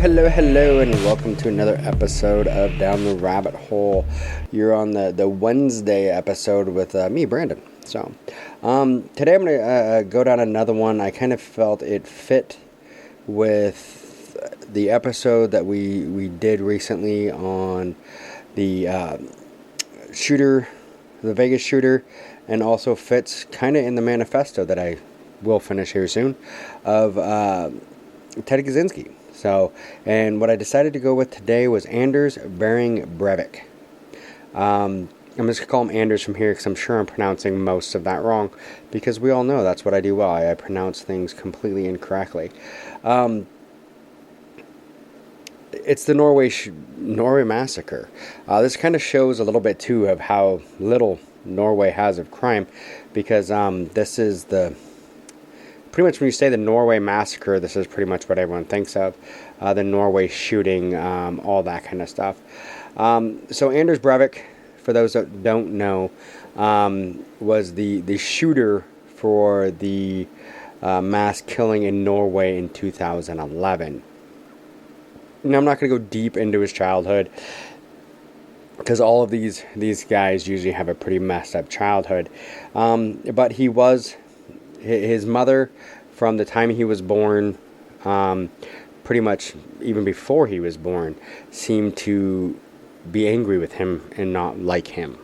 Hello, and welcome to another episode of Down the Rabbit Hole. You're on the Wednesday episode with me, Brandon. So, today I'm going to go down another one. I kind of felt it fit with the episode that we did recently on the shooter, the Vegas shooter, and also fits kind of in the manifesto that I will finish here soon of Ted Kaczynski. So, and what I decided to go with today was Anders Behring Breivik. I'm just going to call him Anders from here because I'm sure I'm pronouncing most of that wrong, because we all know that's what I do well. I pronounce things completely incorrectly. It's the Norway massacre. This kind of shows a little bit, too, of how little Norway has of crime, because this is pretty much when you say the Norway massacre, this is pretty much what everyone thinks of. The Norway shooting, all that kind of stuff. So Anders Breivik, for those that don't know, was the shooter for the mass killing in Norway in 2011. Now, I'm not going to go deep into his childhood, because all of these guys usually have a pretty messed up childhood. But his mother, from the time he was born, pretty much even before he was born, seemed to be angry with him and not like him.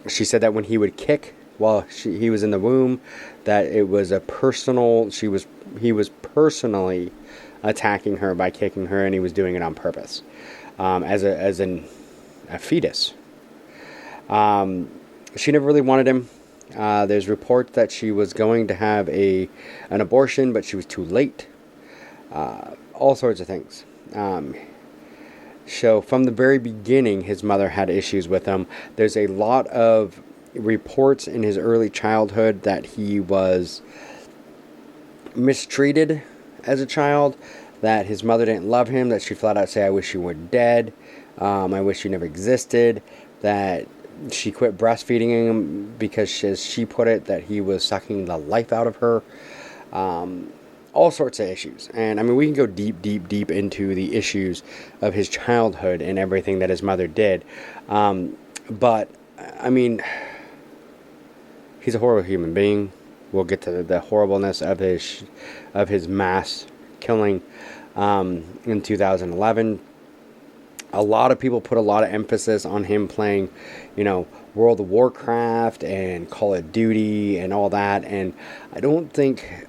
She said that when he would kick while he was in the womb, that it was he was personally attacking her by kicking her, and he was doing it on purpose, as a fetus. She never really wanted him. There's reports that she was going to have an abortion, but she was too late. All sorts of things. So from the very beginning, his mother had issues with him. There's a lot of reports in his early childhood that he was mistreated as a child, that his mother didn't love him, that she flat out say, "I wish you were dead. I wish you never existed," that she quit breastfeeding him because, as she put it, that he was sucking the life out of her. All sorts of issues. And I mean, we can go deep into the issues of his childhood and everything that his mother did. But I mean, he's a horrible human being. We'll get to the horribleness of his mass killing in 2011. A lot of people put a lot of emphasis on him playing, World of Warcraft and Call of Duty and all that. And I don't think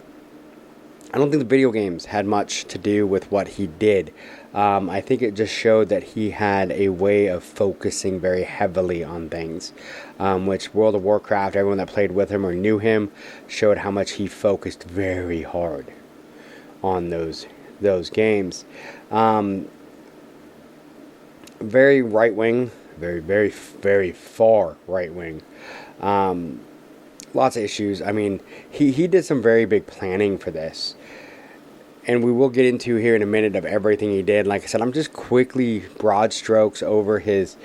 the video games had much to do with what he did. I think it just showed that he had a way of focusing very heavily on things, which World of Warcraft, everyone that played with him or knew him, showed how much he focused very hard on those games. Very right-wing, very far right-wing. Lots of issues. I mean, he did some very big planning for this. And we will get into here in a minute of everything he did. Like I said, I'm just quickly broad strokes over his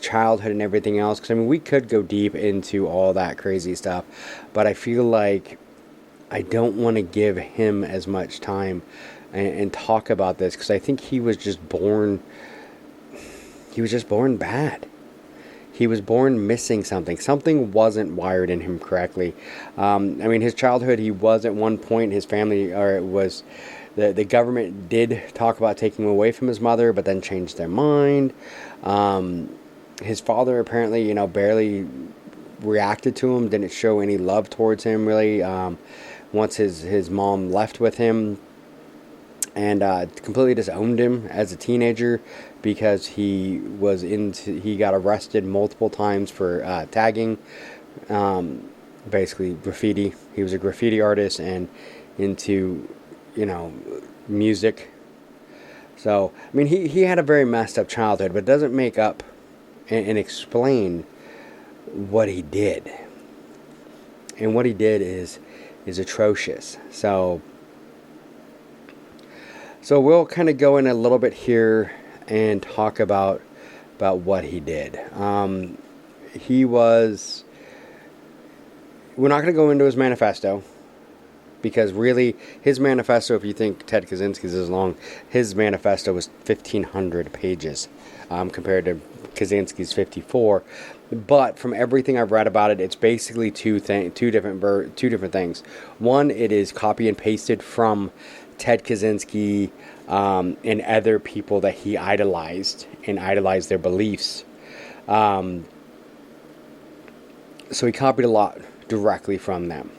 childhood and everything else. Because, I mean, we could go deep into all that crazy stuff. But I feel like I don't want to give him as much time and talk about this. Because I think he was just born... He was just born bad. He was born missing something. Something wasn't wired in him correctly. I mean, his childhood, he was at one point, his family, or it was, the government did talk about taking him away from his mother, but then changed their mind. His father apparently, barely reacted to him, didn't show any love towards him, really, once his mom left with him. And completely disowned him as a teenager because he got arrested multiple times for tagging, basically graffiti. He was a graffiti artist and into, music. So, I mean, he had a very messed up childhood, but doesn't make up and explain what he did. And what he did is atrocious. So we'll kind of go in a little bit here and talk about what he did. We're not going to go into his manifesto. Because really, his manifesto, if you think Ted Kaczynski's is long, his manifesto was 1,500 pages compared to Kaczynski's 54. But from everything I've read about it, it's basically two different things. One, it is copy and pasted from Ted Kaczynski and other people that he idolized and idolized their beliefs. So he copied a lot directly from them.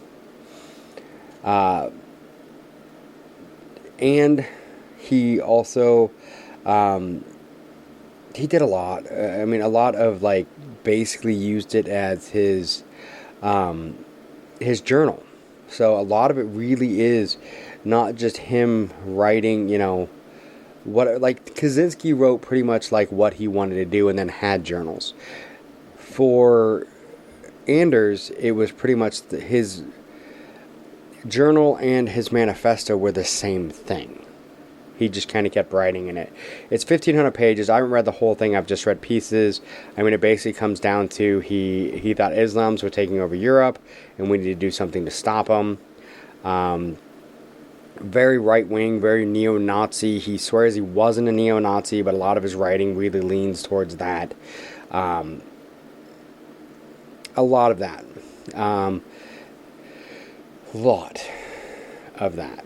And he also, he did a lot. A lot of basically used it as his journal. So a lot of it really is not just him writing, Kaczynski wrote pretty much what he wanted to do and then had journals. For Anders, it was pretty much his journal and his manifesto were the same thing. He just kind of kept writing in it. It's 1,500 pages. I haven't read the whole thing. I've just read pieces. It basically comes down to he thought Islams were taking over Europe and we need to do something to stop them. Very right-wing, very neo-Nazi. He swears he wasn't a neo-Nazi, but a lot of his writing really leans towards that. A lot of that. Lot of that.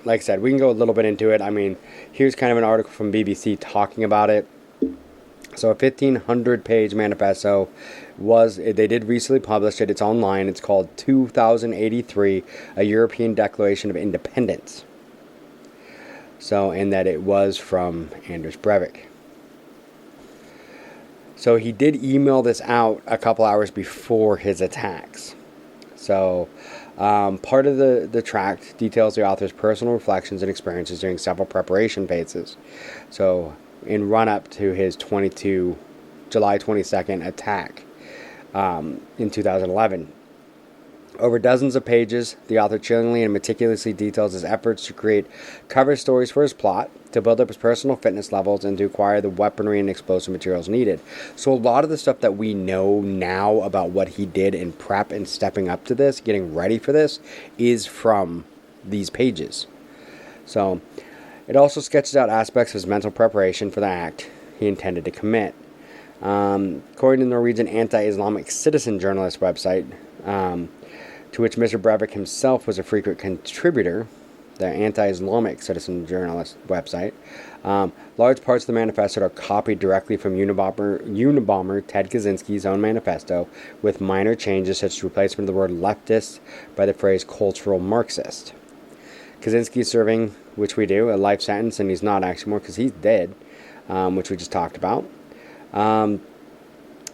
Like I said, we can go a little bit into it. Here's kind of an article from BBC talking about it. So a 1,500-page manifesto they did recently publish it. It's online. It's called 2083, A European Declaration of Independence. So, and that it was from Anders Breivik. So he did email this out a couple hours before his attacks. So, part of the tract details the author's personal reflections and experiences during several preparation phases. So, in run-up to his July 22nd attack in 2011. Over dozens of pages, the author chillingly and meticulously details his efforts to create cover stories for his plot, to build up his personal fitness levels, and to acquire the weaponry and explosive materials needed. So a lot of the stuff that we know now about what he did in prep and stepping up to this, getting ready for this, is from these pages. So it also sketches out aspects of his mental preparation for the act he intended to commit. According to the Norwegian anti-Islamic citizen journalist website, to which Mr. Breivik himself was a frequent contributor, the anti-Islamic citizen journalist website, large parts of the manifesto are copied directly from Unabomber Ted Kaczynski's own manifesto, with minor changes such as replacement of the word leftist by the phrase cultural Marxist. Kaczynski is serving, which we do, a life sentence, and he's not actually more because he's dead, which we just talked about. The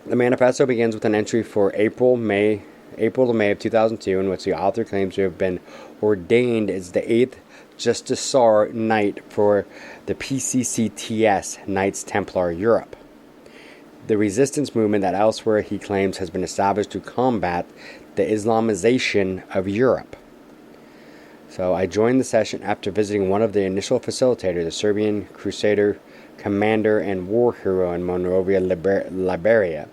manifesto begins with an entry for April to May of 2002, in which the author claims to have been ordained as the 8th Justiciar Knight for the PCCTS, Knights Templar Europe, the resistance movement that elsewhere he claims has been established to combat the Islamization of Europe. So I joined the session after visiting one of the initial facilitators, the Serbian crusader, commander, and war hero in Monrovia, Liberia.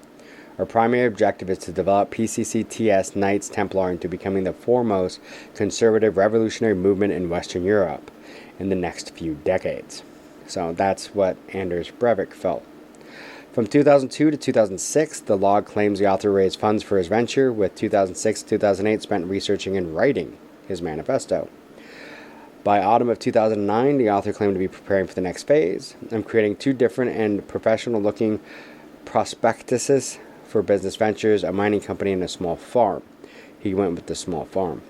Our primary objective is to develop PCCTS Knights Templar into becoming the foremost conservative revolutionary movement in Western Europe in the next few decades. So that's what Anders Breivik felt. From 2002 to 2006, the log claims the author raised funds for his venture, with 2006 to 2008 spent researching and writing his manifesto. By autumn of 2009, the author claimed to be preparing for the next phase. I'm creating 2 different and professional-looking prospectuses for business ventures, a mining company, and a small farm. He went with the small farm.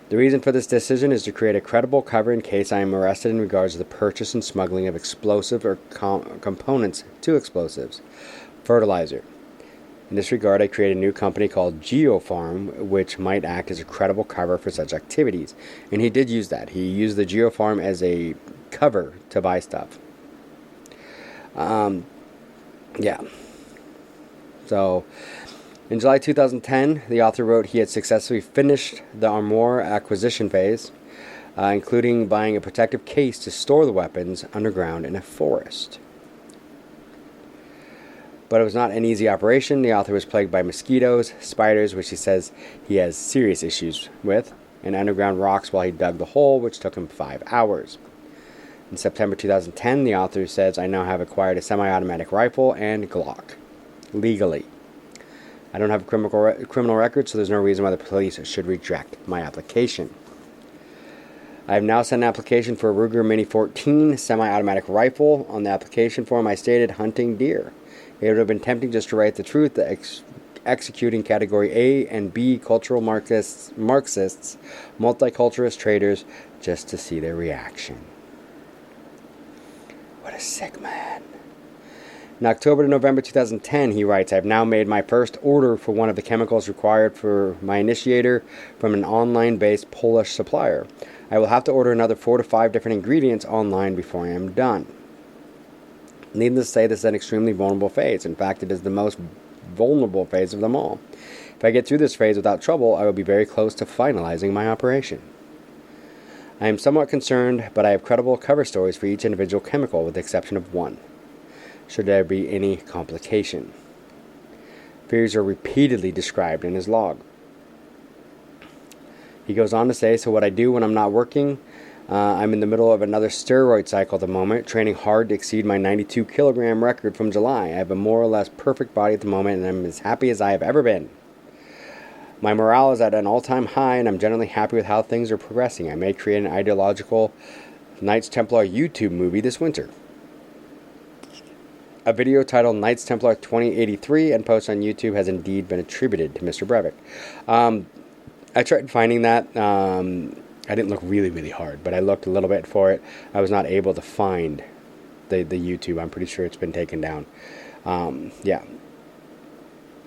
The reason for this decision is to create a credible cover in case I am arrested in regards to the purchase and smuggling of explosive or components to explosives. Fertilizer. In this regard, I created a new company called GeoFarm, which might act as a credible cover for such activities. And he did use that. He used the GeoFarm as a cover to buy stuff. So, in July 2010, the author wrote he had successfully finished the armor acquisition phase, including buying a protective case to store the weapons underground in a forest. But it was not an easy operation. The author was plagued by mosquitoes, spiders, which he says he has serious issues with, and underground rocks while he dug the hole, which took him 5 hours. In September 2010, the author says, I now have acquired a semi-automatic rifle and Glock, legally. I don't have a criminal record, so there's no reason why the police should reject my application. I have now sent an application for a Ruger Mini 14 semi-automatic rifle. On the application form, I stated hunting deer. It would have been tempting just to write the truth that executing Category A and B cultural Marxists, multiculturalist traders, just to see their reaction. What a sick man. In October to November 2010, he writes, I have now made my first order for one of the chemicals required for my initiator from an online-based Polish supplier. I will have to order another 4 to 5 different ingredients online before I am done. Needless to say, this is an extremely vulnerable phase. In fact, it is the most vulnerable phase of them all. If I get through this phase without trouble, I will be very close to finalizing my operation. I am somewhat concerned, but I have credible cover stories for each individual chemical with the exception of one, should there be any complication. Fears are repeatedly described in his log. He goes on to say, so what I do when I'm not working, I'm in the middle of another steroid cycle at the moment, training hard to exceed my 92 kilogram record from July. I have a more or less perfect body at the moment, and I'm as happy as I have ever been. My morale is at an all-time high, and I'm generally happy with how things are progressing. I may create an ideological Knights Templar YouTube movie this winter. A video titled Knights Templar 2083 and post on YouTube has indeed been attributed to Mr. Breivik. I tried finding that. I didn't look really, really hard, but I looked a little bit for it. I was not able to find the YouTube. I'm pretty sure it's been taken down. Yeah.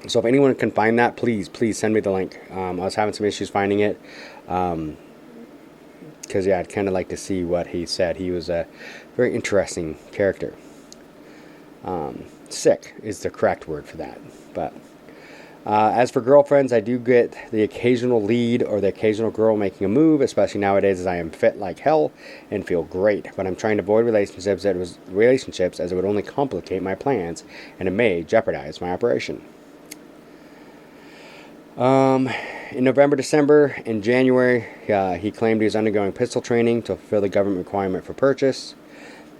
So if anyone can find that, please send me the link. I was having some issues finding it. Because, yeah, I'd kind of like to see what he said. He was a very interesting character. Sick is the correct word for that. But as for girlfriends, I do get the occasional lead or the occasional girl making a move, especially nowadays as I am fit like hell and feel great. But I'm trying to avoid relationships as it would only complicate my plans and it may jeopardize my operation. In November, December, and January, he claimed he was undergoing pistol training to fulfill the government requirement for purchase.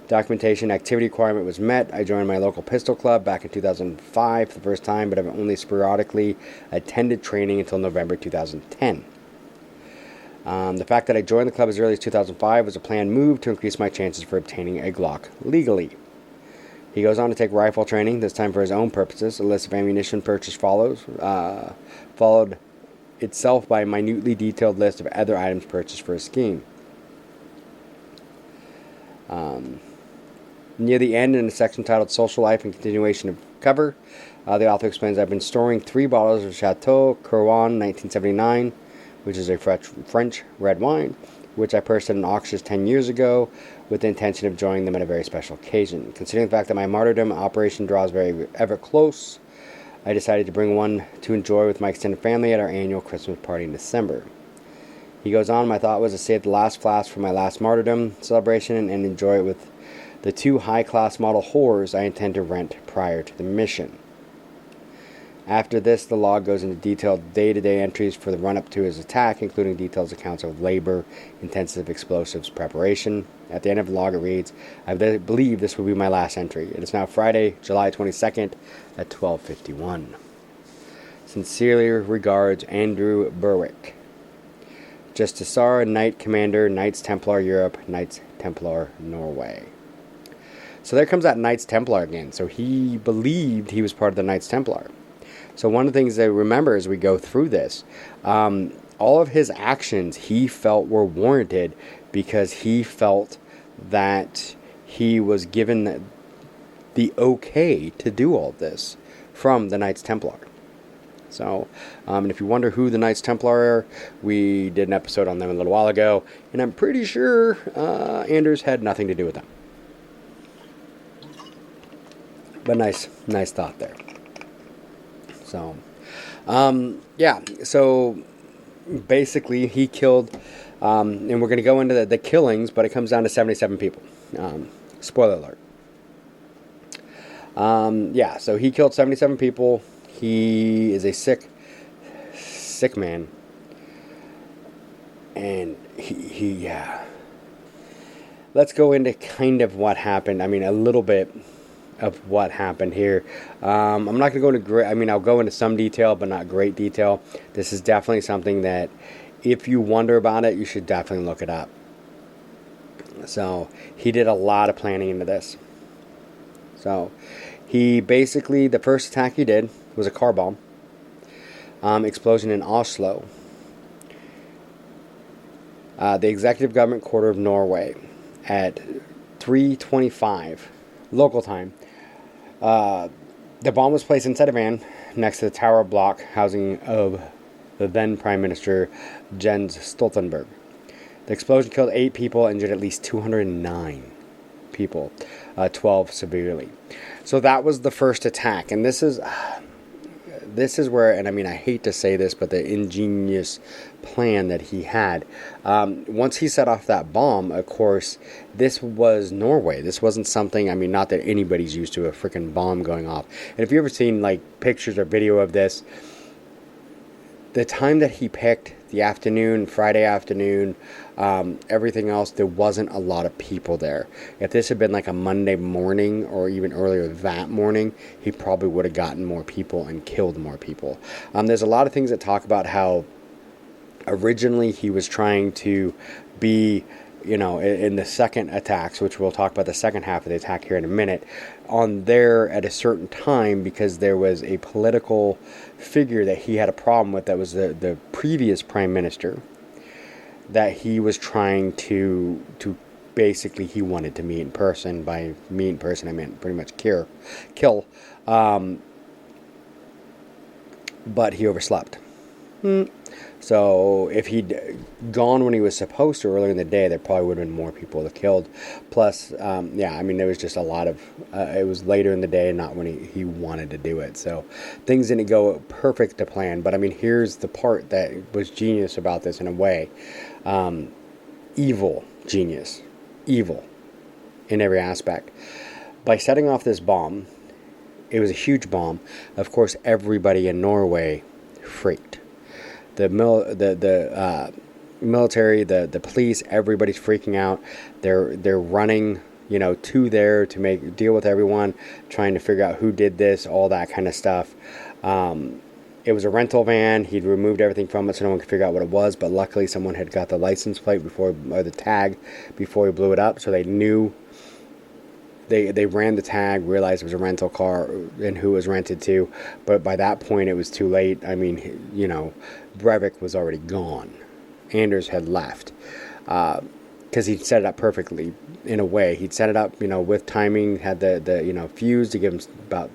Documentation activity requirement was met. I joined my local pistol club back in 2005 for the first time, but I've only sporadically attended training until November 2010. The fact that I joined the club as early as 2005 was a planned move to increase my chances for obtaining a Glock legally. He goes on to take rifle training, this time for his own purposes. A list of ammunition purchase followed itself by a minutely detailed list of other items purchased for his scheme. Near the end, in a section titled Social Life and Continuation of Cover, the author explains, I've been storing 3 bottles of Chateau Courant 1979, which is a French red wine, which I purchased at an auction 10 years ago with the intention of enjoying them at a very special occasion. Considering the fact that my martyrdom operation draws ever close, I decided to bring one to enjoy with my extended family at our annual Christmas party in December. He goes on, my thought was to save the last flask for my last martyrdom celebration and enjoy it with the 2 high-class model whores I intend to rent prior to the mission. After this, the log goes into detailed day-to-day entries for the run-up to his attack, including detailed accounts of labor-intensive explosives preparation. At the end of the log, it reads, I believe this will be my last entry. It is now Friday, July 22nd at 12:51. Sincerely regards, Anders Behring. Justisar, Knight Commander, Knights Templar Europe, Knights Templar Norway. So there comes that Knights Templar again. So he believed he was part of the Knights Templar. So one of the things that remember as we go through this, all of his actions he felt were warranted because he felt that he was given the okay to do all this from the Knights Templar. So, and if you wonder who the Knights Templar are, we did an episode on them a little while ago, and I'm pretty sure Anders had nothing to do with them. But nice thought there. So, yeah, so basically he killed, and we're going to go into the killings, but it comes down to 77 people. Spoiler alert. Yeah, so he killed 77 people. He is a sick man. And yeah. Let's go into kind of what happened. I mean, a little bit of what happened here. I'm not going to go into great, I mean, I'll go into some detail, but not great detail. This is definitely something that if you wonder about it, you should definitely look it up. So he did a lot of planning into this. So he basically, the first attack he did was a car bomb. Explosion in Oslo. The executive government quarter of Norway at 3:25 local time. The bomb was placed inside a van next to the tower block housing of the then Prime Minister Jens Stoltenberg. The explosion killed 8 people, injured at least 209 people, 12 severely. So that was the first attack, and this is where, and I mean, I hate to say this, but the ingenious plan that he had. Once he set off that bomb, of course, this was Norway. This wasn't something, I mean, not that anybody's used to a freaking bomb going off. And if you've ever seen, like, pictures or video of this, the time that he picked, the afternoon, Friday afternoon, everything else, there wasn't a lot of people there. If this had been like a Monday morning or even earlier that morning, he probably would have gotten more people and killed more people. There's a lot of things that talk about how originally he was trying to be, you know, in the second attacks, which we'll talk about the second half of the attack here in a minute, on there at a certain time, because there was a political figure that he had a problem with, that was the previous prime minister, that he was trying to basically, he wanted to meet in person. By meet in person, I meant pretty much kill. But he overslept. So if he'd gone when he was supposed to earlier in the day, there probably would have been more people that killed. Plus, yeah, I mean, there was just a lot of, it was later in the day and not when he wanted to do it. So things didn't go perfect to plan. But I mean, here's the part that was genius about this in a way. Evil genius. Evil in every aspect. By setting off this bomb, it was a huge bomb. Of course, everybody in Norway freaked. The military, the police, everybody's freaking out. They're running, you know, to there to deal with everyone, trying to figure out who did this, all that kind of stuff. It was a rental van. He'd removed everything from it so no one could figure out what it was, but luckily someone had got the license plate or the tag before he blew it up, so they knew. They ran the tag, realized it was a rental car and who it was rented to, but by that point it was too late. I mean, you know, Breivik was already gone. Anders had left because he'd set it up perfectly in a way. He'd set it up, you know, with timing, had the you know, fuse to give him about,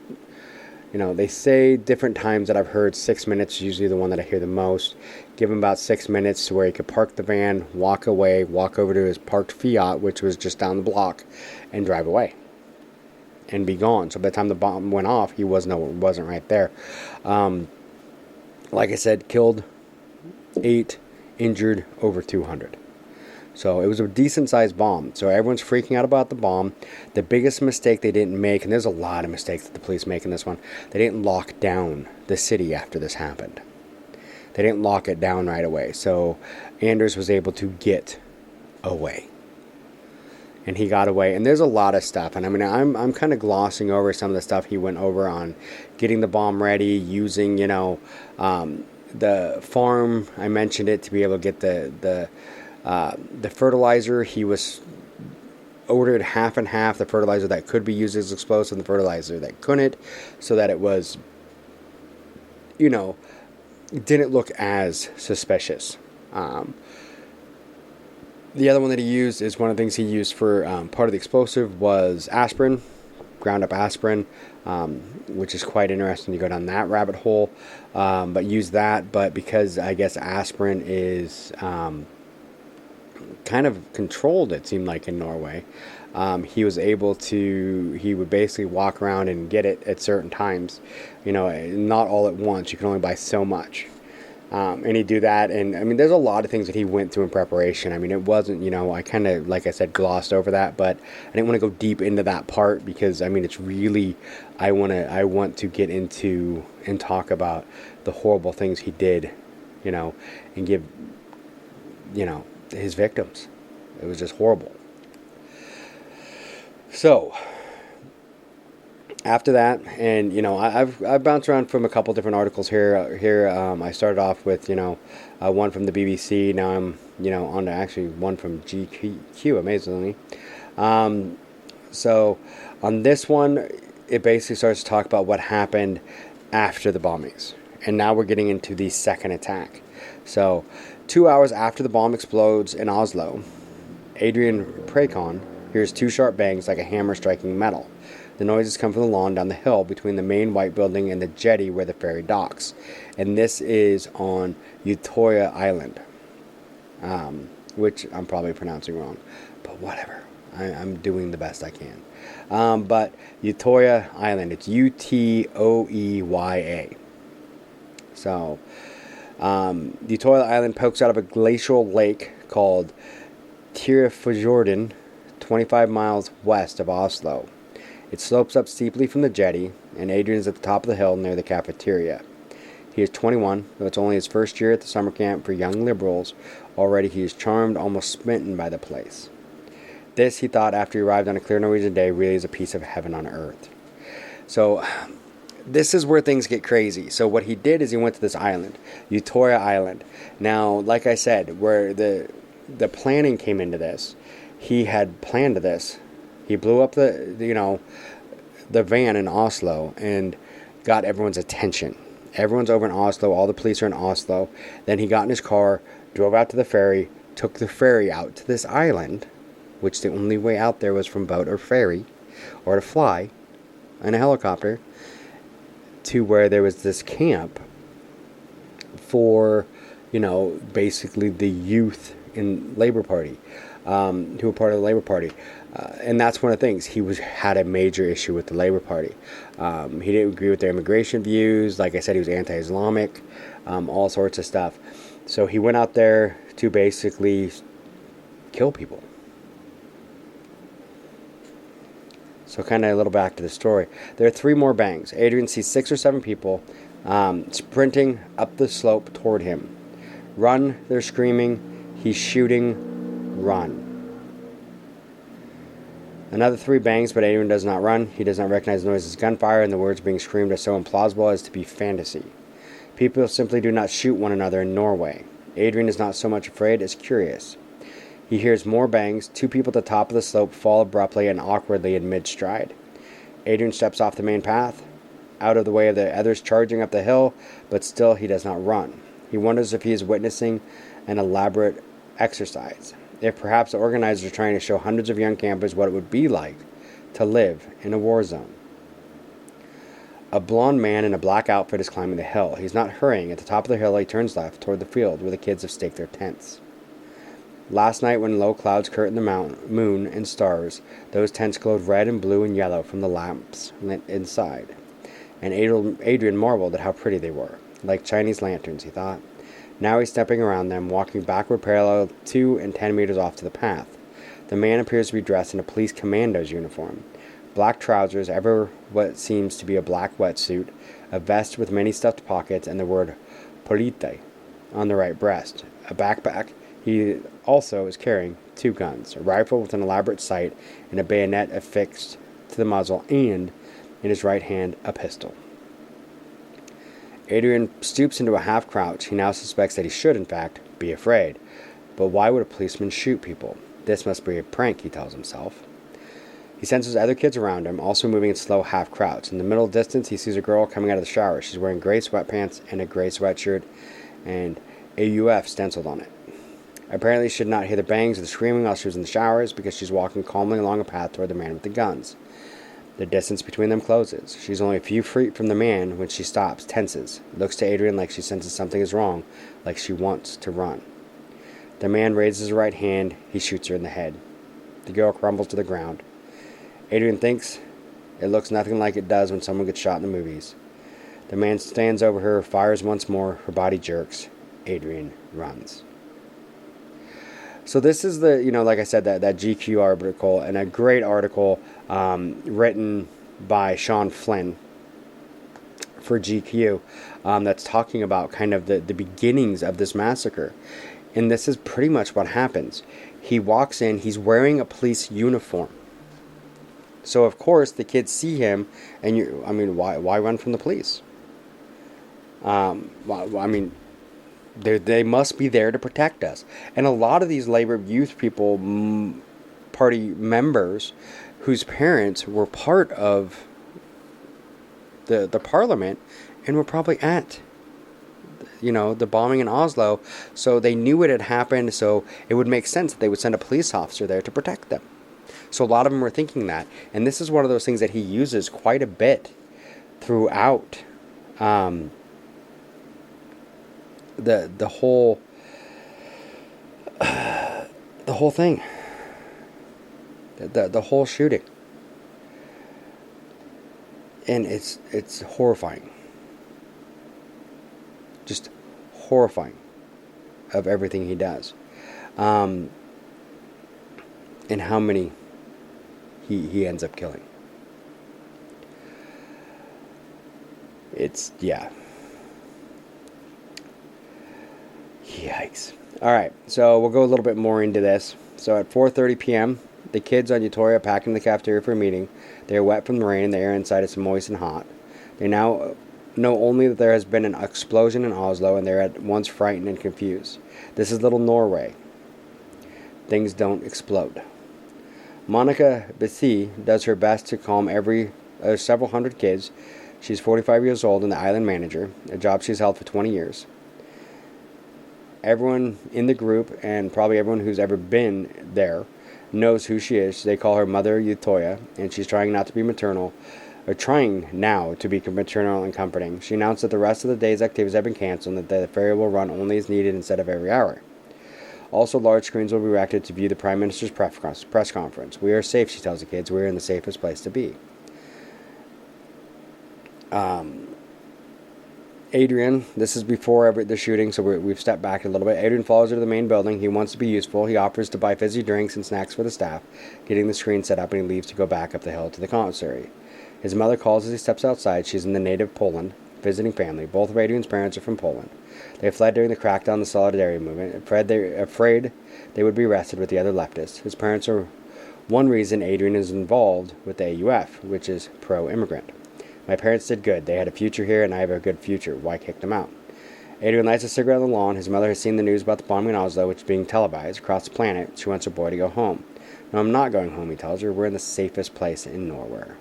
you know, they say different times that I've heard 6 minutes, usually the one that I hear the most. Give him about 6 minutes to where he could park the van, walk away, walk over to his parked Fiat, which was just down the block, and drive away. And be gone. So by the time the bomb went off, he wasn't right there. Like I said, killed 8, injured over 200. So it was a decent sized bomb. So everyone's freaking out about the bomb. The biggest mistake they didn't make, and there's a lot of mistakes that the police make in this one, they didn't lock down the city after this happened. They didn't lock it down right away. So Anders was able to get away. And he got away. And there's a lot of stuff. And I mean, I'm kind of glossing over some of the stuff he went over on getting the bomb ready, using, you know, the farm. I mentioned it, to be able to get the fertilizer. He was ordered half and half, the fertilizer that could be used as explosive and the fertilizer that couldn't, so that it was, you know, it didn't look as suspicious. The other one that he used is one of the things he used for part of the explosive was aspirin, ground up aspirin, which is quite interesting to go down that rabbit hole. But use that, but because I guess aspirin is kind of controlled, it seemed like, in Norway, he was able to, he would basically walk around and get it at certain times, you know, not all at once. You can only buy so much. And he'd do that. And I mean, there's a lot of things that he went through in preparation. I mean, it wasn't, I kind of, like I said, glossed over that, but I didn't want to go deep into that part because, I mean, it's really, I want to get into and talk about the horrible things he did, and give, his victims. It was just horrible. So, after that, and I've bounced around from a couple different articles here. I started off with one from the BBC. Now I'm on to actually one from GQ. Amazingly, so on this one, it basically starts to talk about what happened after the bombings, and now we're getting into the second attack. So, 2 hours after the bomb explodes in Oslo, Adrian Prakon hears two sharp bangs like a hammer striking metal. The noises come from the lawn down the hill between the main white building and the jetty where the ferry docks. And this is on Utoya Island, which I'm probably pronouncing wrong. But whatever. I'm doing the best I can. But Utoya Island, it's Utoeya. So, Utoya Island pokes out of a glacial lake called Tyrifjorden, 25 miles west of Oslo. It slopes up steeply from the jetty, and Adrian is at the top of the hill near the cafeteria. He is 21, though it's only his first year at the summer camp for young liberals. Already he is charmed, almost smitten by the place. This, he thought after he arrived on a clear Norwegian day, really is a piece of heaven on earth. So, this is where things get crazy. So what he did is he went to this island, Utoya Island. Now, like I said, where the planning came into this, he had planned this. He blew up the van in Oslo and got everyone's attention. Everyone's over in Oslo. All the police are in Oslo. Then he got in his car, drove out to the ferry, took the ferry out to this island, which the only way out there was from boat or ferry, or to fly in a helicopter, to where there was this camp for, basically the youth in Labour Party, who were part of the Labour Party. And that's one of the things. He had a major issue with the Labour Party. He didn't agree with their immigration views. Like I said, he was anti-Islamic, all sorts of stuff. So he went out there to basically kill people. So kind of a little back to the story. There are three more bangs. Adrian sees 6 or 7 people sprinting up the slope toward him. Run, they're screaming. He's shooting, run. Another 3 bangs, but Adrian does not run. He does not recognize the noise as gunfire, and the words being screamed are so implausible as to be fantasy. People simply do not shoot one another in Norway. Adrian is not so much afraid as curious. He hears more bangs. 2 people at the top of the slope fall abruptly and awkwardly in mid-stride. Adrian steps off the main path, out of the way of the others charging up the hill, but still he does not run. He wonders if he is witnessing an elaborate exercise. If perhaps the organizers are trying to show hundreds of young campers what it would be like to live in a war zone. A blond man in a black outfit is climbing the hill. He's not hurrying. At the top of the hill, he turns left toward the field where the kids have staked their tents. Last night, when low clouds curtained the moon and stars, those tents glowed red and blue and yellow from the lamps lit inside. And Adrian marveled at how pretty they were. Like Chinese lanterns, he thought. Now he's stepping around them, walking backward parallel 2 and 10 meters off to the path. The man appears to be dressed in a police commando's uniform. Black trousers, ever what seems to be a black wetsuit, a vest with many stuffed pockets, and the word Polite on the right breast. A backpack. He also is carrying 2 guns, a rifle with an elaborate sight and a bayonet affixed to the muzzle, and in his right hand a pistol. Adrian stoops into a half-crouch. He now suspects that he should, in fact, be afraid. But why would a policeman shoot people? This must be a prank, he tells himself. He senses other kids around him, also moving in slow half-crouch. In the middle distance, he sees a girl coming out of the shower. She's wearing gray sweatpants and a gray sweatshirt, and AUF stenciled on it. Apparently, she did not hear the bangs or the screaming while she was in the showers because she's walking calmly along a path toward the man with the guns. The distance between them closes. She's only a few feet from the man when she stops, tenses, looks to Adrian like she senses something is wrong, like she wants to run. The man raises his right hand. He shoots her in the head. The girl crumbles to the ground. Adrian thinks it looks nothing like it does when someone gets shot in the movies. The man stands over her, fires once more. Her body jerks. Adrian runs. So this is the, like I said, that GQ article, and a great article written by Sean Flynn for GQ that's talking about kind of the beginnings of this massacre. And this is pretty much what happens. He walks in, he's wearing a police uniform. So of course the kids see him, and why run from the police? They must be there to protect us. And a lot of these Labour Youth Party members whose parents were part of the parliament and were probably at the bombing in Oslo, so they knew it had happened, so it would make sense that they would send a police officer there to protect them. So a lot of them were thinking that, and this is one of those things that he uses quite a bit throughout the whole thing, the whole shooting, and it's horrifying, just horrifying of everything he does, and how many he ends up killing. It's Yikes. Alright, so we'll go a little bit more into this. So at 4:30 p.m., the kids on Utøya pack in the cafeteria for a meeting. They are wet from the rain, and the air inside is moist and hot. They now know only that there has been an explosion in Oslo, and they're at once frightened and confused. This is little Norway. Things don't explode. Monica Bessie does her best to calm several hundred kids. She's 45 years old and the island manager, a job she's held for 20 years. Everyone in the group, and probably everyone who's ever been there, knows who she is. They call her Mother Utøya, and she's trying now to be maternal and comforting. She announced that the rest of the day's activities have been canceled and that the ferry will run only as needed instead of every hour. Also, large screens will be erected to view the Prime Minister's press conference. We are safe, she tells the kids. We are in the safest place to be. Adrian, this is before the shooting, so we've stepped back a little bit. Adrian follows her to the main building. He wants to be useful. He offers to buy fizzy drinks and snacks for the staff, getting the screen set up, and he leaves to go back up the hill to the commissary. His mother calls as he steps outside. She's in the native Poland, visiting family. Both of Adrian's parents are from Poland. They fled during the crackdown on the Solidarity movement, afraid they would be arrested with the other leftists. His parents are one reason Adrian is involved with the AUF, which is pro-immigrant. My parents did good. They had a future here, and I have a good future. Why kick them out? Adrian lights a cigarette on the lawn. His mother has seen the news about the bombing in Oslo, which is being televised across the planet. She wants her boy to go home. No, I'm not going home, he tells her. We're in the safest place in Norway.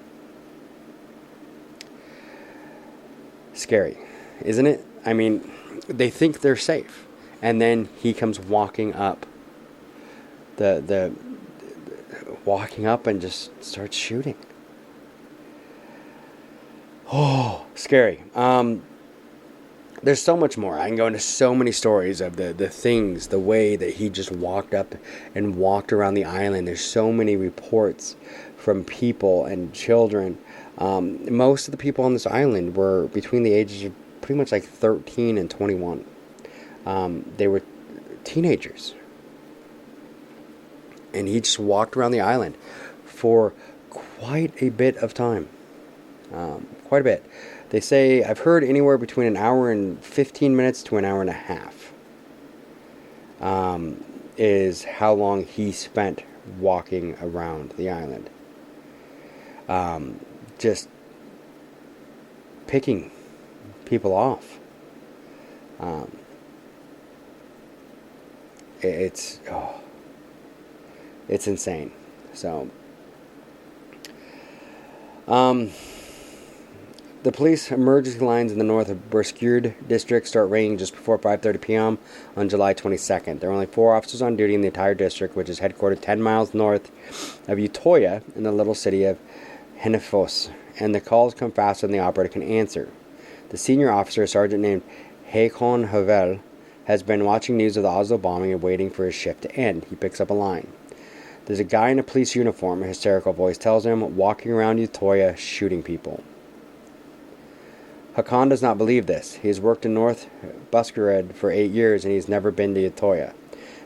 Scary, isn't it? I mean, they think they're safe. And then he comes walking up walking up and just starts shooting. Oh, scary. There's so much more. I can go into so many stories of the things, the way that he just walked up and walked around the island. There's so many reports from people and children. Most of the people on this island were between the ages of pretty much like 13 and 21. They were teenagers. And he just walked around the island for quite a bit of time. Quite a bit. They say, I've heard anywhere between an hour and 15 minutes to an hour and a half is how long he spent walking around the island. Just picking people off. It's insane. So, the police emergency lines in the north of Buskerud district start ringing just before 5:30 p.m. on July 22nd. There are only 4 officers on duty in the entire district, which is headquartered 10 miles north of Utøya in the little city of Hennefoss, and the calls come faster than the operator can answer. The senior officer, a sergeant named Håkon Høvel, has been watching news of the Oslo bombing and waiting for his shift to end. He picks up a line. There's a guy in a police uniform, a hysterical voice tells him, walking around Utøya shooting people. Hakan does not believe this. He has worked in North Buskerud for 8 years and he's never been to Utoya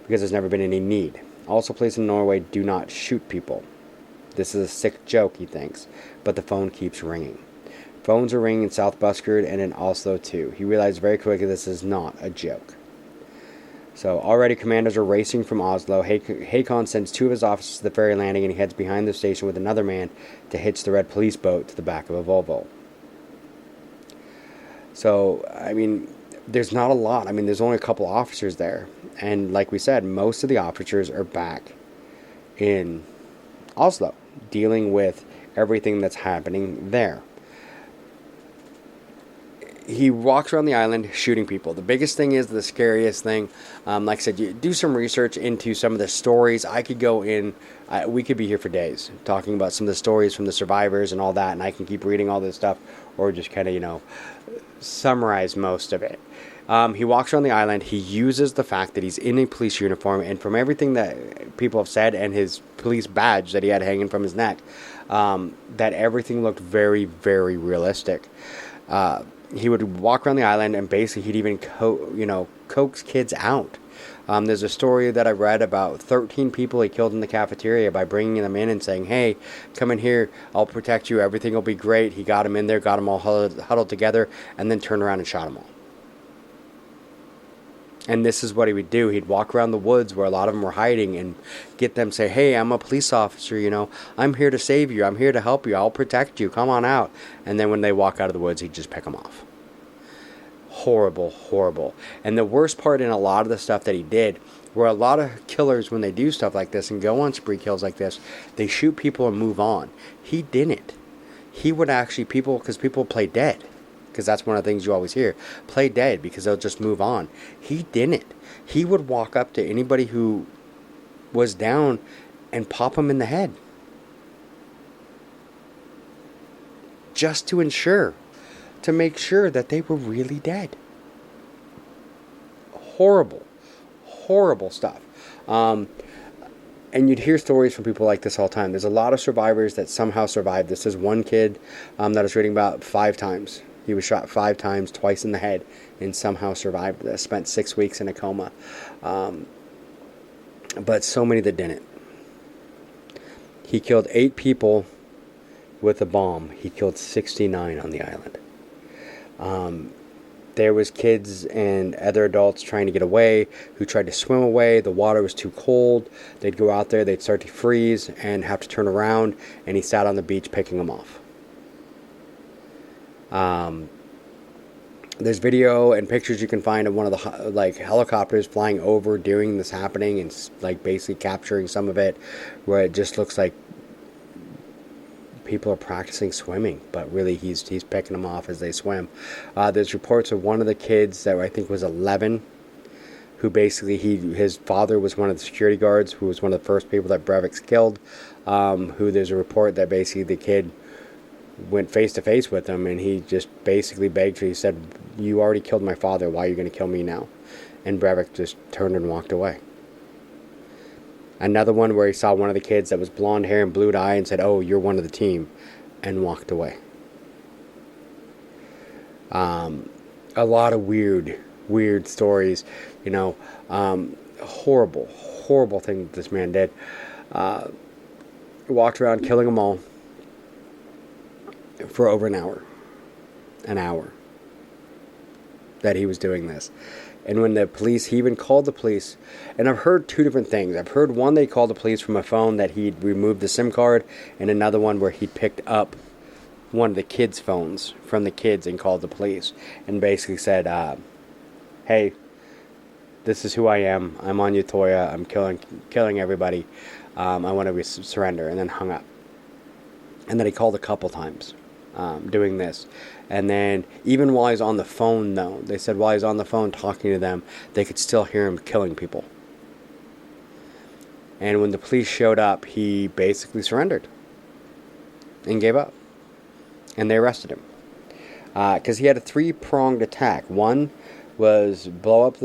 because there's never been any need. Also, police in Norway do not shoot people. This is a sick joke, he thinks, but the phone keeps ringing. Phones are ringing in South Buskerud and in Oslo too. He realized very quickly this is not a joke. So already commanders are racing from Oslo. Haakon sends 2 of his officers to the ferry landing and he heads behind the station with another man to hitch the red police boat to the back of a Volvo. So, I mean, there's not a lot. I mean, there's only a couple officers there. And like we said, most of the officers are back in Oslo, dealing with everything that's happening there. He walks around the island shooting people. The biggest thing is the scariest thing. Like I said, you do some research into some of the stories. I could go in, we could be here for days talking about some of the stories from the survivors and all that, and I can keep reading all this stuff or just kind of, summarize most of it. He walks around the island. He uses the fact that he's in a police uniform, and from everything that people have said and his police badge that he had hanging from his neck, that everything looked very, very realistic. He would walk around the island and basically he'd even coax kids out. There's a story that I read about 13 people he killed in the cafeteria by bringing them in and saying, hey, come in here, I'll protect you, everything will be great. He got them in there, got them all huddled together, and then turned around and shot them all. And this is what he would do. He'd walk around the woods where a lot of them were hiding and get them say, hey, I'm a police officer, I'm here to save you. I'm here to help you. I'll protect you. Come on out. And then when they walk out of the woods, he'd just pick them off. Horrible, horrible. And the worst part in a lot of the stuff that he did, where a lot of killers, when they do stuff like this and go on spree kills like this, they shoot people and move on. He didn't. He would actually, because people play dead. Because that's one of the things you always hear. Play dead because they'll just move on. He didn't. He would walk up to anybody who was down and pop them in the head. Just to make sure that they were really dead. Horrible, horrible stuff. And you'd hear stories from people like this all the time. There's a lot of survivors that somehow survived this. There's one kid that I was reading about 5 times. He was shot 5 times, twice in the head, and somehow survived this. Spent 6 weeks in a coma. But so many that didn't. He killed 8 people with a bomb. He killed 69 on the island. There was kids and other adults trying to get away who tried to swim away. The water was too cold. They'd go out there, they'd start to freeze and have to turn around, and he sat on the beach picking them off. There's video and pictures you can find of one of the helicopters flying over during this happening and basically capturing some of it, where it just looks like people are practicing swimming, but really he's picking them off as they swim. There's reports of one of the kids that I think was 11, who basically his father was one of the security guards, who was one of the first people that Breivik killed. Who there's a report that basically the kid went face to face with him, and he just basically begged her. He said, "You already killed my father. Why are you going to kill me now?" And Breivik just turned and walked away. Another one where he saw one of the kids that was blonde hair and blue eye and said, "Oh, you're one of the team," and walked away. A lot of weird stories, horrible thing that this man did. Walked around killing them all for over an hour that he was doing this. And when he even called the police, and I've heard 2 different things. I've heard one, they called the police from a phone that he'd removed the SIM card, and another one where he picked up one of the kids' phones from the kids and called the police and basically said, "Hey, this is who I am. I'm on Utoya. I'm killing everybody. I want to surrender," and then hung up. And then he called a couple times doing this. And then even while he's on the phone, though, they said while he's on the phone talking to them, they could still hear him killing people. And when the police showed up, he basically surrendered and gave up. And they arrested him. Because he had a 3-pronged attack. One was blow up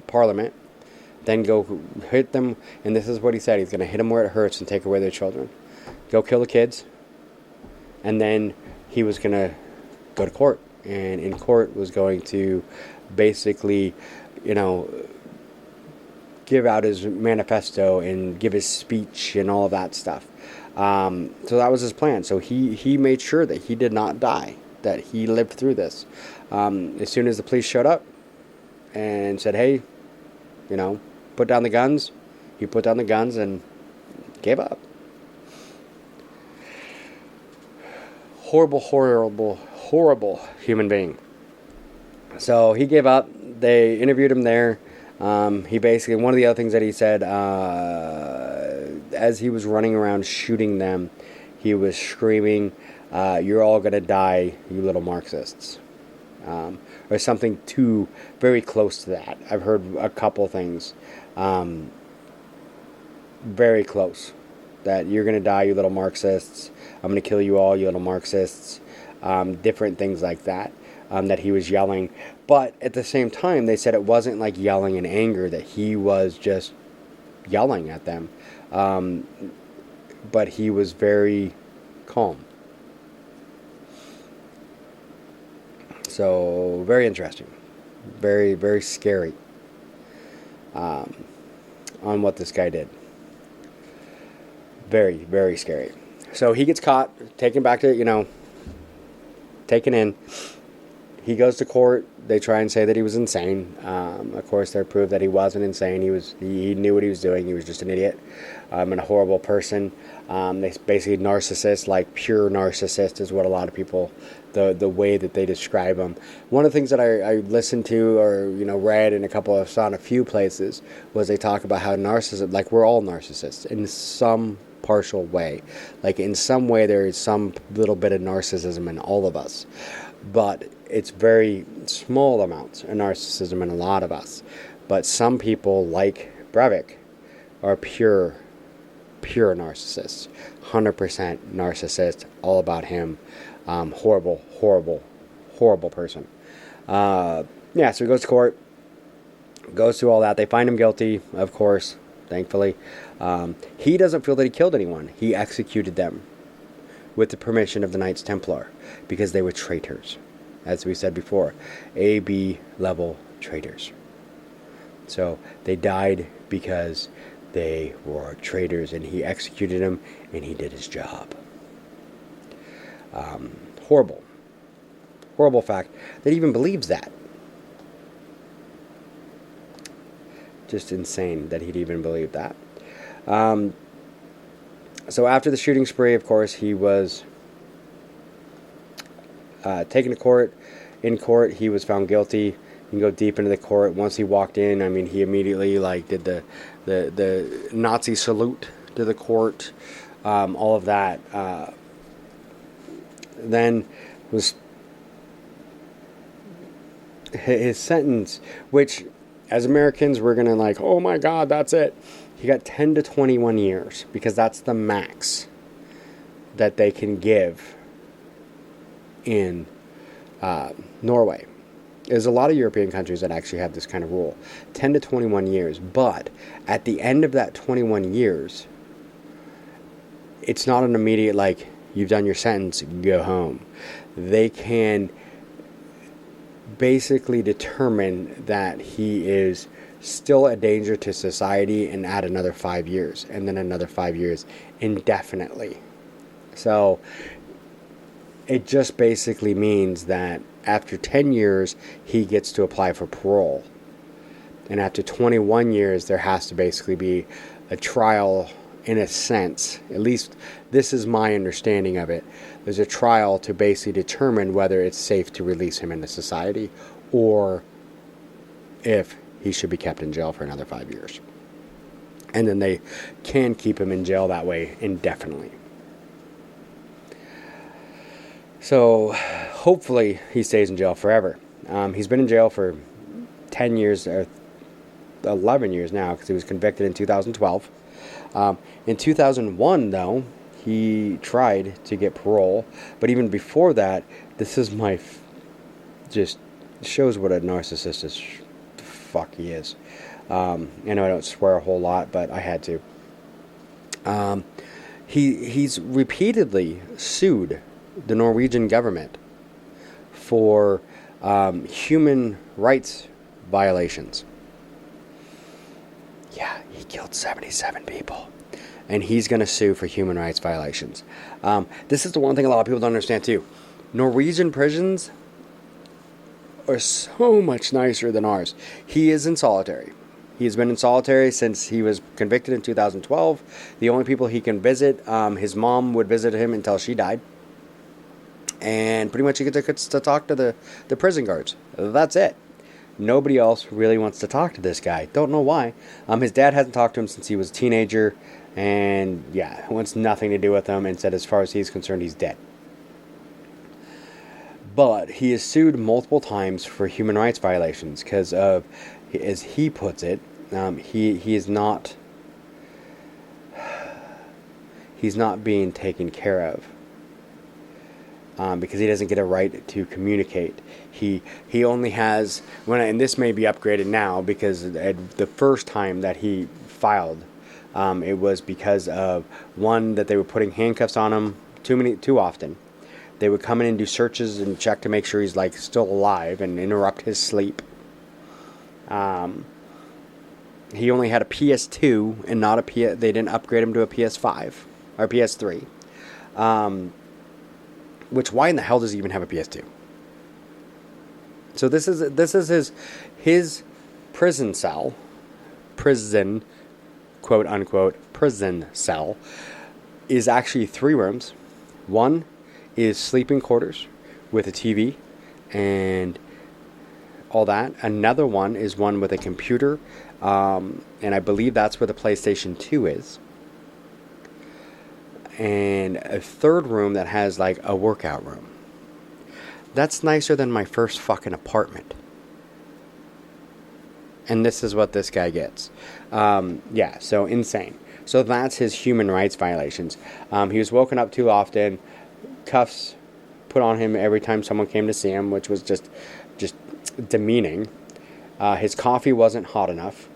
Parliament, then go hit them, and this is what he said, he's going to hit them where it hurts and take away their children. Go kill the kids, and then he was going to go to court, and in court was going to basically, give out his manifesto and give his speech and all of that stuff. So that was his plan. So he made sure that he did not die, that he lived through this. As soon as the police showed up and said, hey, put down the guns, he put down the guns and gave up. Horrible, horrible, horrible human being. So he gave up. They interviewed him there. He basically, one of the other things that he said, as he was running around shooting them, he was screaming, you're all going to die, you little Marxists. Or something very close to that. I've heard a couple things, very close, that you're going to die, you little Marxists. I'm going to kill you all, you little Marxists. Different things like that. That he was yelling. But at the same time, they said it wasn't like yelling in anger, that he was just yelling at them. But he was very calm. So, very interesting. Very, very scary on what this guy did. Very, very scary. So he gets caught, taken back to, taken in. He goes to court. They try and say that he was insane. Of course, they prove that he wasn't insane. He knew what he was doing. He was just an idiot and a horrible person. They basically narcissist, like pure narcissist, is what a lot of people, the way that they describe him. One of the things that I listened to or read in saw in a few places was they talk about how narcissist, like we're all narcissists in some partial way. Like in some way there is some little bit of narcissism in all of us. But it's very small amounts of narcissism in a lot of us. But some people, like Breivik, are pure narcissists. 100% narcissist, all about him. Horrible, horrible, horrible person. So he goes to court, goes through all that. They find him guilty, of course, thankfully. He doesn't feel that he killed anyone. He executed them with the permission of the Knights Templar, because they were traitors, as we said before, A-B level traitors. So they died because they were traitors, and he executed them, and he did his job. Horrible fact that he even believes that. Just insane that he'd even believe that. So after the shooting spree, of course, he was taken to court. In court, he was found guilty. You can go deep into the court. Once he walked in, he immediately did the Nazi salute to the court, all of that. Then was his sentence, which as Americans we're gonna oh my God, that's it. He got 10 to 21 years, because that's the max that they can give in Norway. There's a lot of European countries that actually have this kind of rule. 10 to 21 years. But at the end of that 21 years, it's not an immediate, you've done your sentence, go home. They can basically determine that he is still a danger to society and add another 5 years, and then another 5 years indefinitely. So it just basically means that after 10 years he gets to apply for parole, and after 21 years there has to basically be a trial, in a sense. At least this is my understanding of it. There's a trial to basically determine whether it's safe to release him into society, or if he should be kept in jail for another 5 years. And then they can keep him in jail that way indefinitely. So hopefully he stays in jail forever. He's been in jail for 10 years, or 11 years now, because he was convicted in 2012. In 2001, though, he tried to get parole. But even before that, this is just shows what a narcissist fuck he is. I know I don't swear a whole lot, but I had to. He's repeatedly sued the Norwegian government for human rights violations. Yeah, he killed 77 people. And he's going to sue for human rights violations. This is the one thing a lot of people don't understand too. Norwegian prisons are so much nicer than ours. He is in solitary. He's been in solitary since he was convicted in 2012. The only people he can visit, his mom would visit him until she died. And pretty much he gets to talk to the prison guards. That's it. Nobody else really wants to talk to this guy. Don't know why. His dad hasn't talked to him since he was a teenager. And yeah, wants nothing to do with him and said as far as he's concerned, he's dead. But he is sued multiple times for human rights violations because of, as he puts it, he is not being taken care of because he doesn't get a right to communicate. He only has and this may be upgraded now because the first time that he filed, it was because of one that they were putting handcuffs on him too often. They would come in and do searches and check to make sure he's like still alive and interrupt his sleep. He only had a PS2 and not a PS. They didn't upgrade him to a PS5 or PS3. Which why in the hell does he even have a PS2? So this is his prison cell, quote unquote prison cell, is actually 3 rooms. One is sleeping quarters with a TV and all that. Another one is one with a computer, and I believe that's where the PlayStation 2 is. And a third room that has like a workout room. That's nicer than my first fucking apartment. And this is what this guy gets. Yeah, so insane. So that's his human rights violations. He was woken up too often. Cuffs put on him every time someone came to see him, which was just demeaning. His coffee wasn't hot enough.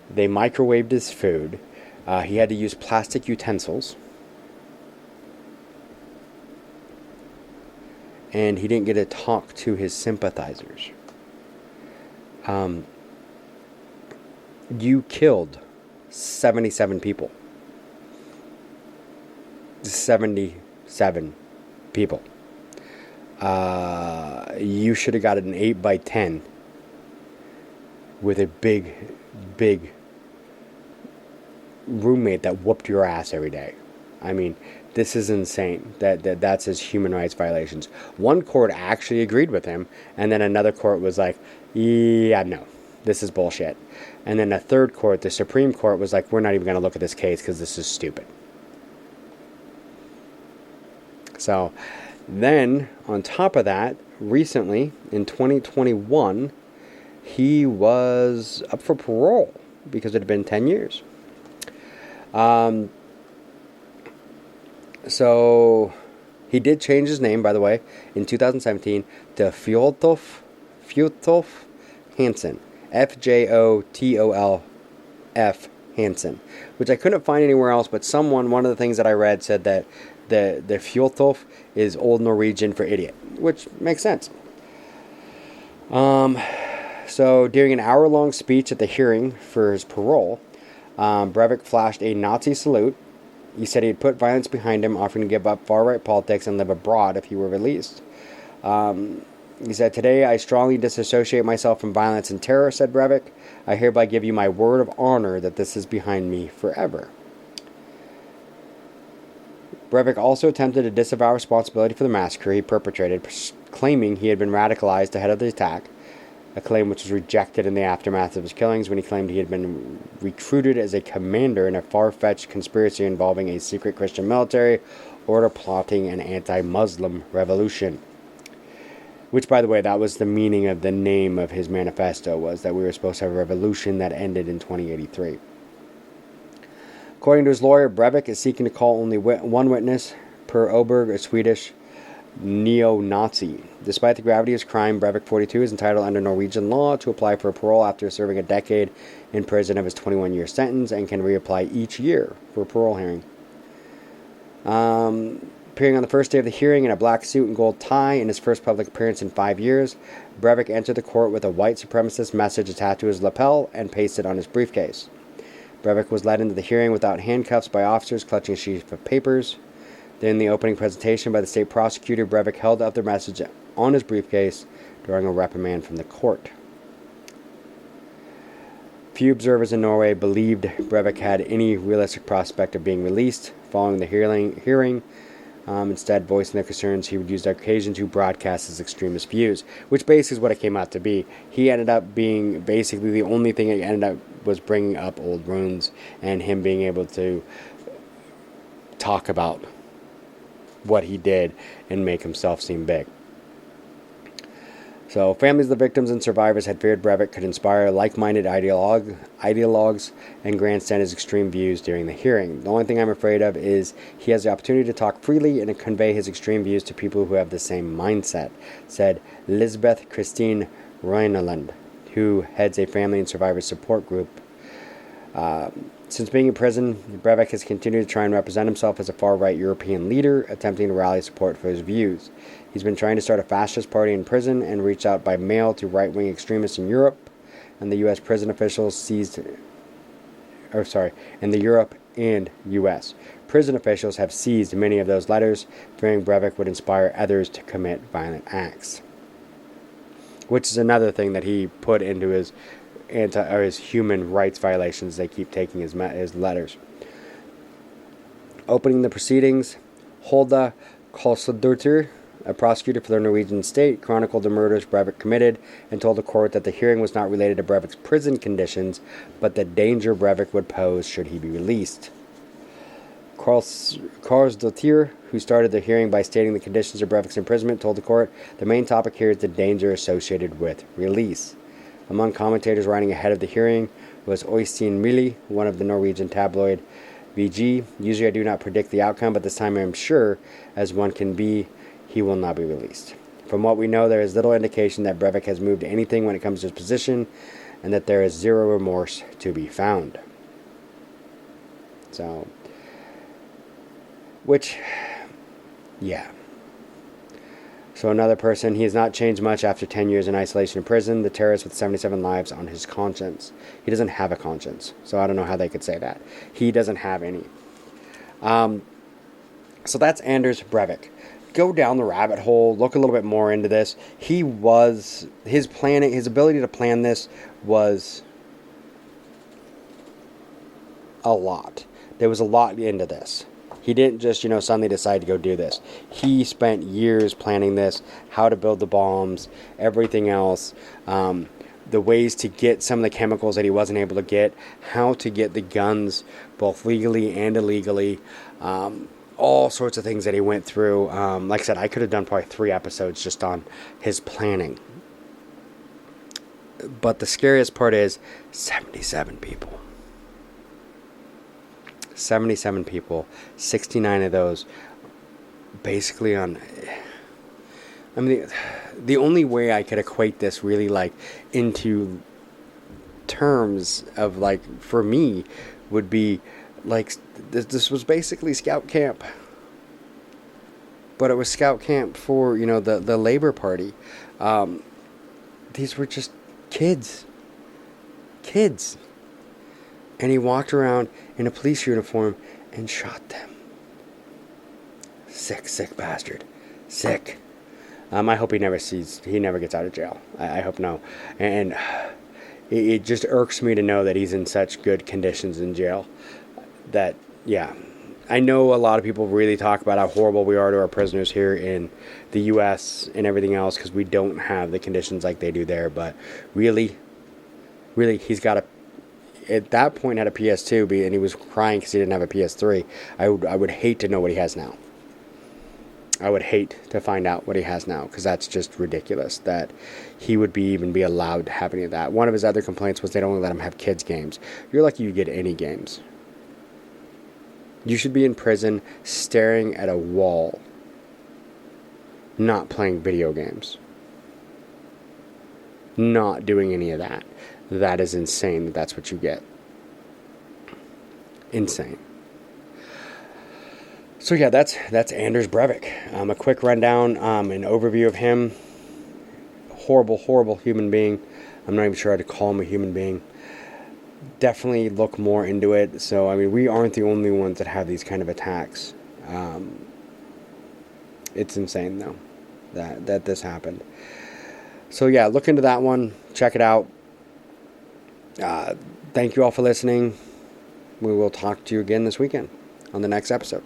They microwaved his food. He had to use plastic utensils. And he didn't get to talk to his sympathizers. You killed 77 people. 77 people. You should have got an 8x10 with a big roommate that whooped your ass every day. I mean, this is insane. That's his human rights violations. One court actually agreed with him, and then another court was like, yeah, no, this is bullshit. And then a third court, the Supreme Court, was like, we're not even going to look at this case because this is stupid. So then, on top of that, recently, in 2021, he was up for parole because it had been 10 years. So he did change his name, by the way, in 2017 to Fjotolf Hansen. Fjotolf Hansen, which I couldn't find anywhere else, but one of the things that I read said that the Fjotolf is Old Norwegian for idiot, which makes sense. So during an hour-long speech at the hearing for his parole, Breivik flashed a Nazi salute. He said he'd put violence behind him, offering to give up far-right politics and live abroad if he were released. He said, "Today I strongly disassociate myself from violence and terror," said Breivik. "I hereby give you my word of honor that this is behind me forever." Breivik also attempted to disavow responsibility for the massacre he perpetrated, claiming he had been radicalized ahead of the attack, a claim which was rejected in the aftermath of his killings when he claimed he had been recruited as a commander in a far-fetched conspiracy involving a secret Christian military order plotting an anti-Muslim revolution. Which, by the way, that was the meaning of the name of his manifesto, was that we were supposed to have a revolution that ended in 2083. According to his lawyer, Breivik is seeking to call only one witness, Per Oberg, a Swedish neo-Nazi. Despite the gravity of his crime, Breivik, 42, is entitled under Norwegian law to apply for parole after serving a decade in prison of his 21-year sentence and can reapply each year for a parole hearing. Appearing on the first day of the hearing in a black suit and gold tie in his first public appearance in 5 years, Breivik entered the court with a white supremacist message attached to his lapel and pasted on his briefcase. Breivik was led into the hearing without handcuffs by officers clutching a sheaf of papers. Then, in the opening presentation by the state prosecutor, Breivik held up the message on his briefcase during a reprimand from the court. Few observers in Norway believed Breivik had any realistic prospect of being released following the hearing. Instead, voicing their concerns, he would use the occasion to broadcast his extremist views, which basically is what it came out to be. He ended up being basically the only thing that ended up was bringing up old wounds and him being able to talk about what he did and make himself seem big. So, families of the victims and survivors had feared Breivik could inspire like-minded ideologues and grandstand his extreme views during the hearing. The only thing I'm afraid of is he has the opportunity to talk freely and to convey his extreme views to people who have the same mindset, said Lisbeth Christine Reuneland, who heads a family and survivors support group. Since being in prison, Breivik has continued to try and represent himself as a far-right European leader, attempting to rally support for his views. He's been trying to start a fascist party in prison and reached out by mail to right-wing extremists in Europe, and the U.S. prison officials in the Europe and U.S. Prison officials have seized many of those letters, fearing Breivik would inspire others to commit violent acts. Which is another thing that he put into his his human rights violations. They keep taking his letters. Opening the proceedings, Hulda Kolsdottir, a prosecutor for the Norwegian state, chronicled the murders Breivik committed and told the court that the hearing was not related to Breivik's prison conditions, but the danger Breivik would pose should he be released. Kolsdottir, who started the hearing by stating the conditions of Breivik's imprisonment, told the court the main topic here is the danger associated with release. Among commentators writing ahead of the hearing was Øystein Millie, one of the Norwegian tabloid VG. Usually I do not predict the outcome, but this time I am sure, as one can be, he will not be released. From what we know, there is little indication that Breivik has moved to anything when it comes to his position, and that there is zero remorse to be found. So, yeah. So another person, he has not changed much after 10 years in isolation in prison, the terrorist with 77 lives on his conscience. He doesn't have a conscience, so I don't know how they could say that. He doesn't have any. So that's Anders Breivik. Go down the rabbit hole, look a little bit more into this. His ability to plan this was a lot. There was a lot into this. He didn't just, suddenly decide to go do this. He spent years planning this, how to build the bombs, everything else, the ways to get some of the chemicals that he wasn't able to get, how to get the guns, both legally and illegally, all sorts of things that he went through. Like I said, I could have done probably 3 episodes just on his planning. But the scariest part is 77 people. 77 people, 69 of those basically on... I mean, the only way I could equate this really, into terms of, for me, would be, this was basically scout camp. But it was scout camp for, the Labour Party. These were just kids. Kids. And he walked around in a police uniform and shot them. Sick bastard. Sick. I hope he never gets out of jail. I hope no. And it just irks me to know that he's in such good conditions in jail. That, yeah. I know a lot of people really talk about how horrible we are to our prisoners here in the U.S. and everything else because we don't have the conditions like they do there. But really, he's got at that point had a PS2 and he was crying because he didn't have a PS3. I would hate to know what he has now. I would hate to find out what he has now because that's just ridiculous that he would even be allowed to have any of that. One of his other complaints was they don't let him have kids games. You're lucky you get any games. You should be in prison staring at a wall, not playing video games, not doing any of that. That is insane that that's what you get. Insane. So yeah, that's Anders Breivik. A quick rundown, an overview of him. Horrible human being. I'm not even sure how to call him a human being. Definitely look more into it. So, I mean, we aren't the only ones that have these kind of attacks. It's insane, though, that this happened. So, yeah, look into that one. Check it out. Thank you all for listening. We will talk to you again this weekend on the next episode.